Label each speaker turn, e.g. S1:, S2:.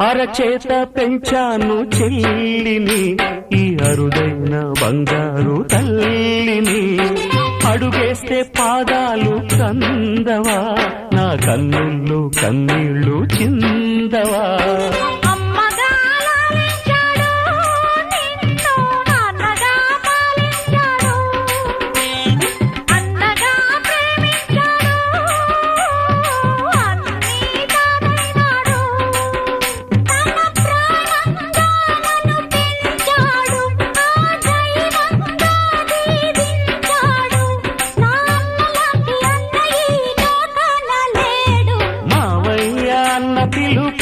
S1: అరచేత పెంచాను చెల్లిని, ఈ అరుదైన బంగారు తల్లిని. అడుగేస్తే పాదాలు కందవా, నా కన్నుల్లో కన్నీళ్ళు చిందవా. పిలుపు